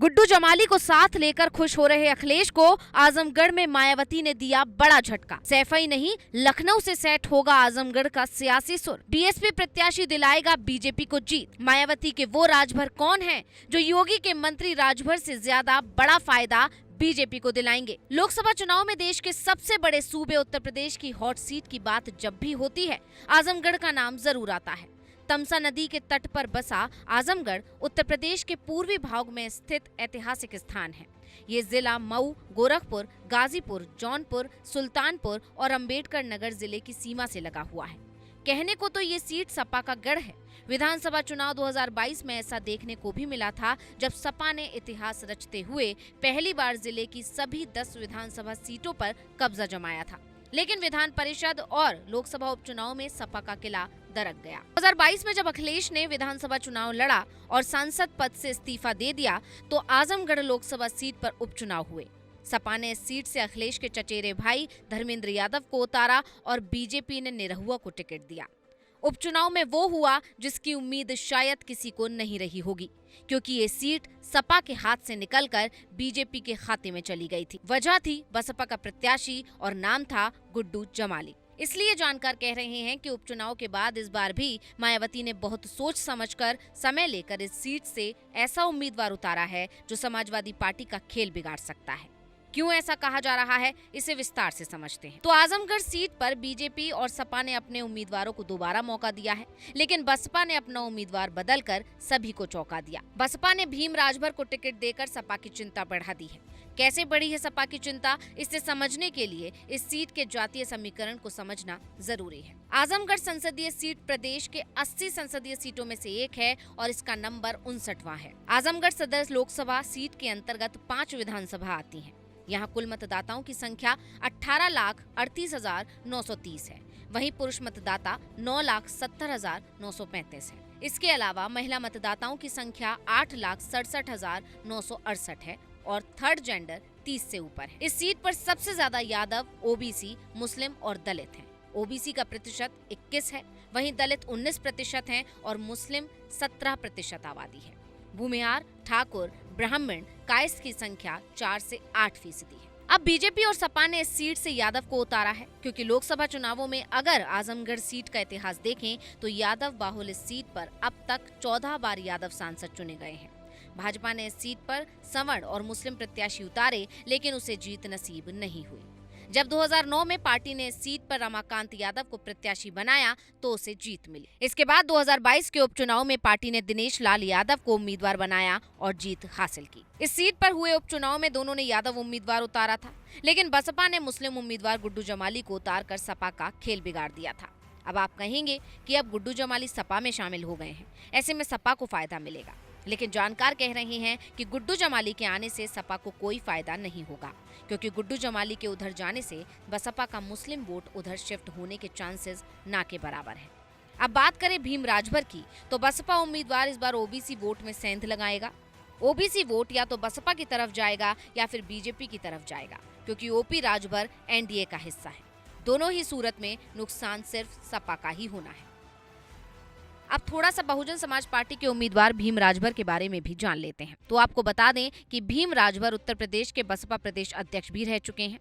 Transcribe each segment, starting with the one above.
गुड्डू जमाली को साथ लेकर खुश हो रहे अखिलेश को आजमगढ़ में मायावती ने दिया बड़ा झटका। सैफा ही नहीं, लखनऊ से सेट होगा आजमगढ़ का सियासी सुर। बीएसपी प्रत्याशी दिलाएगा बीजेपी को जीत। मायावती के वो राजभर कौन हैं जो योगी के मंत्री राजभर से ज्यादा बड़ा फायदा बीजेपी को दिलाएंगे। लोकसभा चुनाव में देश के सबसे बड़े सूबे उत्तर प्रदेश की हॉट सीट की बात जब भी होती है, आजमगढ़ का नाम जरूर आता है। तमसा नदी के तट पर बसा आजमगढ़ उत्तर प्रदेश के पूर्वी भाग में स्थित ऐतिहासिक स्थान है। ये जिला मऊ, गोरखपुर, गाजीपुर, जौनपुर, सुल्तानपुर और अंबेडकर नगर जिले की सीमा से लगा हुआ है। कहने को तो ये सीट सपा का गढ़ है। विधानसभा चुनाव 2022 में ऐसा देखने को भी मिला था, जब सपा ने इतिहास रचते हुए पहली बार जिले की सभी 10 विधानसभा सीटों पर कब्जा जमाया था। लेकिन विधान परिषद और लोकसभा उपचुनाव में सपा का किला दरक गया। 2022 में जब अखिलेश ने विधानसभा चुनाव लड़ा और सांसद पद से इस्तीफा दे दिया, तो आजमगढ़ लोकसभा सीट पर उपचुनाव हुए। सपा ने इस सीट से अखिलेश के चचेरे भाई धर्मेंद्र यादव को उतारा और बीजेपी ने निरहुआ को टिकट दिया। उपचुनाव में वो हुआ जिसकी उम्मीद शायद किसी को नहीं रही होगी, क्योंकि ये सीट सपा के हाथ से निकलकर बीजेपी के खाते में चली गई थी। वजह थी बसपा का प्रत्याशी और नाम था गुड्डू जमाली। इसलिए जानकार कह रहे हैं कि उपचुनाव के बाद इस बार भी मायावती ने बहुत सोच समझकर समय लेकर इस सीट से ऐसा उम्मीदवार उतारा है जो समाजवादी पार्टी का खेल बिगाड़ सकता है। क्यों ऐसा कहा जा रहा है, इसे विस्तार से समझते हैं। तो आजमगढ़ सीट पर बीजेपी और सपा ने अपने उम्मीदवारों को दोबारा मौका दिया है, लेकिन बसपा ने अपना उम्मीदवार बदलकर सभी को चौंका दिया। बसपा ने भीम राजभर को टिकट देकर सपा की चिंता बढ़ा दी है। कैसे बढ़ी है सपा की चिंता, इसे समझने के लिए इस सीट के जातीय समीकरण को समझना जरूरी है। आजमगढ़ संसदीय सीट प्रदेश के 80 संसदीय सीटों में से एक है और इसका नंबर 59वां है। आजमगढ़ सदर लोकसभा सीट के अंतर्गत 5 विधानसभा आती है। यहाँ कुल मतदाताओं की संख्या 18,38,930 है। वहीं पुरुष मतदाता 9,70,935 है। इसके अलावा महिला मतदाताओं की संख्या 8,67,968 है और थर्ड जेंडर 30 से ऊपर है। इस सीट पर सबसे ज्यादा यादव, ओबीसी, मुस्लिम और दलित हैं। ओबीसी का प्रतिशत 21 है, वहीं दलित 19% हैं और मुस्लिम 17% आबादी है। भूमिहार, ठाकुर, ब्राह्मण, कायस्थ की संख्या 4 से 8% है। अब बीजेपी और सपा ने इस सीट से यादव को उतारा है, क्योंकि लोकसभा चुनावों में अगर आजमगढ़ सीट का इतिहास देखें तो यादव बाहुल इस सीट पर अब तक 14 बार यादव सांसद चुने गए हैं। भाजपा ने इस सीट पर सवर्ण और मुस्लिम प्रत्याशी उतारे, लेकिन उसे जीत नसीब नहीं हुई। जब 2009 में पार्टी ने इस सीट पर रमाकांत यादव को प्रत्याशी बनाया तो उसे जीत मिली। इसके बाद 2022 के उपचुनाव में पार्टी ने दिनेश लाल यादव को उम्मीदवार बनाया और जीत हासिल की। इस सीट पर हुए उपचुनाव में दोनों ने यादव उम्मीदवार उतारा था, लेकिन बसपा ने मुस्लिम उम्मीदवार गुड्डू जमाली को उतारकर सपा का खेल बिगाड़ दिया था। अब आप कहेंगे कि अब गुड्डू जमाली सपा में शामिल हो गए हैं, ऐसे में सपा को फायदा मिलेगा। लेकिन जानकार कह रहे हैं कि गुड्डू जमाली के आने से सपा को कोई फायदा नहीं होगा, क्योंकि गुड्डू जमाली के उधर जाने से बसपा का मुस्लिम वोट उधर शिफ्ट होने के चांसेस ना के बराबर है। अब बात करें भीम राजभर की, तो बसपा उम्मीदवार इस बार ओबीसी वोट में सेंध लगाएगा। ओबीसी वोट या तो बसपा की तरफ जाएगा या फिर बीजेपी की तरफ जाएगा, क्योंकि ओपी राजभर एनडीए का हिस्सा है। दोनों ही सूरत में नुकसान सिर्फ सपा का ही होना है। अब थोड़ा सा बहुजन समाज पार्टी के उम्मीदवार भीम राजभर के बारे में भी जान लेते हैं। तो आपको बता दें कि भीम राजभर उत्तर प्रदेश के बसपा प्रदेश अध्यक्ष भी रह चुके हैं।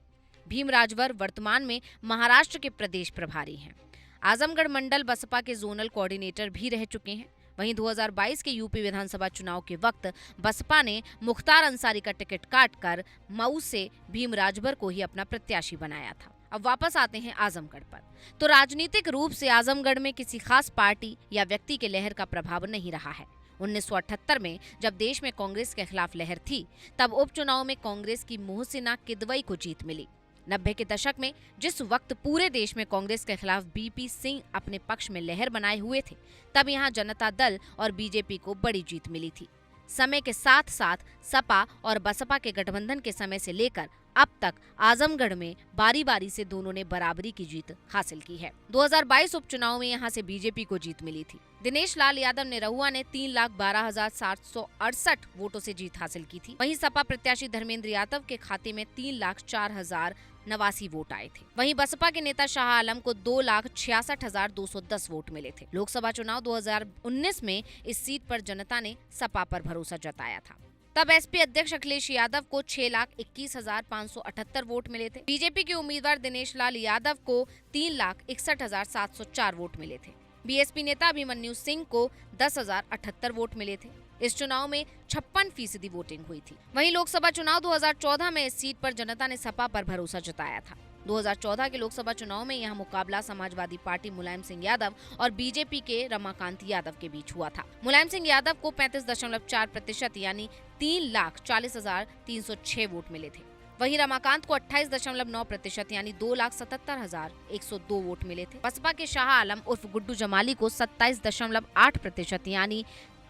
भीम राजभर वर्तमान में महाराष्ट्र के प्रदेश प्रभारी हैं। आजमगढ़ मंडल बसपा के जोनल कोऑर्डिनेटर भी रह चुके हैं। वहीं 2022 के यूपी विधानसभा चुनाव के वक्त बसपा ने मुख्तार अंसारी का टिकट काटकर मऊ से भीम राजभर को ही अपना प्रत्याशी बनाया था। अब वापस आते हैं आजमगढ़ पर, तो राजनीतिक रूप से आजमगढ़ में किसी खास पार्टी या व्यक्ति के लहर का प्रभाव नहीं रहा है। 1978 में जब देश में कांग्रेस के खिलाफ लहर थी, तब उपचुनाव में कांग्रेस की मोहसिना किदवई को जीत मिली। 90 के दशक में जिस वक्त पूरे देश में कांग्रेस के खिलाफ बीपी सिंह अपने पक्ष में लहर बनाए हुए थे, तब यहाँ जनता दल और बीजेपी को बड़ी जीत मिली थी। समय के साथ साथ सपा और बसपा के गठबंधन के समय से लेकर अब तक आजमगढ़ में बारी बारी से दोनों ने बराबरी की जीत हासिल की है। 2022 उपचुनाव में यहां से बीजेपी को जीत मिली थी। दिनेश लाल यादव निरहुआ ने 3,12,768 वोटों से जीत हासिल की थी। वहीं सपा प्रत्याशी धर्मेंद्र यादव के खाते में 3,04,089 वोट आए थे। वहीं बसपा के नेता शाह आलम को 2,66,210 वोट मिले थे। लोकसभा चुनाव 2019 में इस सीट पर जनता ने सपा पर भरोसा जताया था। तब एसपी अध्यक्ष अखिलेश यादव को 6,21,578 वोट मिले थे। बीजेपी के उम्मीदवार दिनेश लाल यादव को 3,61,704 वोट मिले थे। बीएसपी नेता अभिमन्यु सिंह को 10,078 वोट मिले थे। इस चुनाव में 56% वोटिंग हुई थी। वहीं लोकसभा चुनाव 2014 में इस सीट पर जनता ने सपा पर भरोसा जताया था। 2014 के लोकसभा चुनाव में यहां मुकाबला समाजवादी पार्टी मुलायम सिंह यादव और बीजेपी के रमाकांत यादव के बीच हुआ था। मुलायम सिंह यादव को 35.4% यानी 3,40,306 वोट मिले थे। वहीं रमाकांत को 28.9% यानी 2,77,102 वोट मिले थे। बसपा के शाह आलम उर्फ गुड्डू जमाली को 27.8% यानी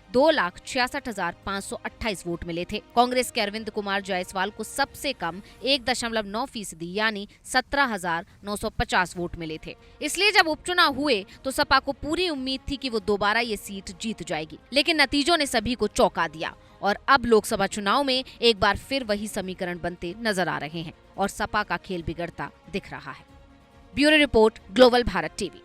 2,66,528 वोट मिले थे। कांग्रेस के अरविंद कुमार जायसवाल को सबसे कम 1.9% यानी 17,950 वोट मिले थे। इसलिए जब उपचुनाव हुए तो सपा को पूरी उम्मीद थी कि वो दोबारा ये सीट जीत जाएगी, लेकिन नतीजों ने सभी को चौंका दिया और अब लोकसभा चुनाव में एक बार फिर वही समीकरण बनते नजर आ रहे हैं और सपा का खेल बिगड़ता दिख रहा है। Bureau report, global Bharat TV.